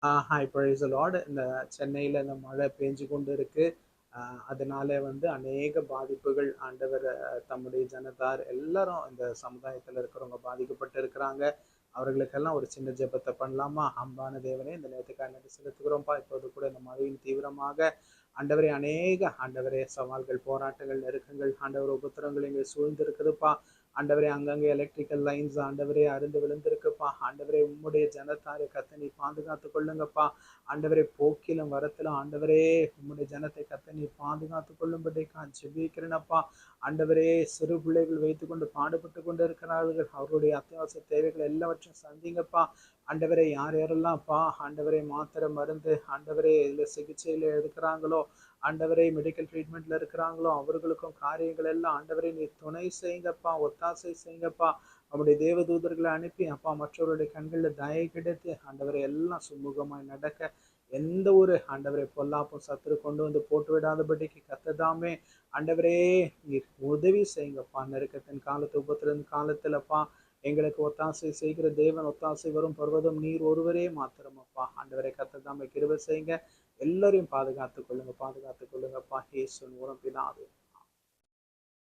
Hi price Lord. இந்த சென்னையில் இந்த மழை பெஞ்சு கொண்டு இருக்கு. அதனால அநேக பாதிப்புகள் ஆண்டவர் தம்முடைய ஜனதார் எல்லாரும் இந்த சமுதாயத்தில் இருக்கிறவங்க பாதிக்கப்பட்டு இருக்கிறாங்க. அவர்களுக்கெல்லாம் ஒரு சின்ன ஜெபத்தை பண்ணலாமா? அன்பான தேவனே, இந்த நேரத்துக்காக நன்றி செலுத்துகிறோம்ப்பா. இப்போது கூட இந்த மழையின் தீவிரமாக ஆண்டவரே அநேக ஆண்டவரே சவால்கள், போராட்டங்கள், நெருக்கங்கள், ஆண்டவர் உபத்திரங்கள் இங்கே சூழ்ந்து இருக்குதுப்பா. ஆண்டவரே அங்கங்கே எலக்ட்ரிக்கல் லைன்ஸ் ஆண்டவரே அருந்து விழுந்திருக்குப்பா. ஆண்டவரே உம்முடைய ஜனத்தாரை கத்தனை பாதுகாத்து கொள்ளுங்கப்பா. ஆண்டவரே போக்கிலும் வரத்திலும் ஆண்டவரே உம்முடைய ஜனத்தை கத்தனை பாதுகாத்து கொள்ளும்படி ஜெபிக்கிறேனப்பா. ஆண்டவரே சிறு பிள்ளைகள் வைத்துக்கொண்டு பாடுபட்டு கொண்டு இருக்கிறார்கள். அவருடைய அத்தியாவசிய தேவைகள் எல்லாவற்றையும் சந்திங்கப்பா. ஆண்டவரே யார் யாரெல்லாம்ப்பா ஆண்டவரே மாத்திரை மருந்து ஆண்டவரே இல்லை சிகிச்சையில் எடுக்கிறாங்களோ, ஆண்டவரே மெடிக்கல் ட்ரீட்மெண்ட்ல இருக்கிறாங்களோ, அவர்களுக்கும் காரியங்கள் எல்லாம் ஆண்டவரே நீ துணை செய்யுங்கப்பா, ஒத்தாசை செய்யுங்கப்பா. அவருடைய தேவதூதர்களை அனுப்பி அப்பா மற்றவருடைய கண்களில் தயை கிடைத்து ஆண்டவரை எல்லாம் சுமூகமாய் நடக்க, எந்த ஒரு ஆண்டவரை பொல்லாப்பும் சத்துரு கொண்டு போட்டு விடாதபடிக்கு கத்ததாமே ஆண்டவரே நீர் உதவி செய்யுங்கப்பா. நெருக்கத்தின் காலத்து உபத்திரன் காலத்துலப்பா எங்களுக்கு ஒத்தாசை செய்கிற தேவன், ஒத்தாசை வரும் பர்வதம் நீர் ஒருவரே மாத்திரமப்பா. ஆண்டவரை கத்ததாமே கிருபை செய்யுங்க. எல்லாரையும் பாதுகாத்துக் கொள்ளுங்கப்பா. இயேசுவின் மூலம் பிதாவே.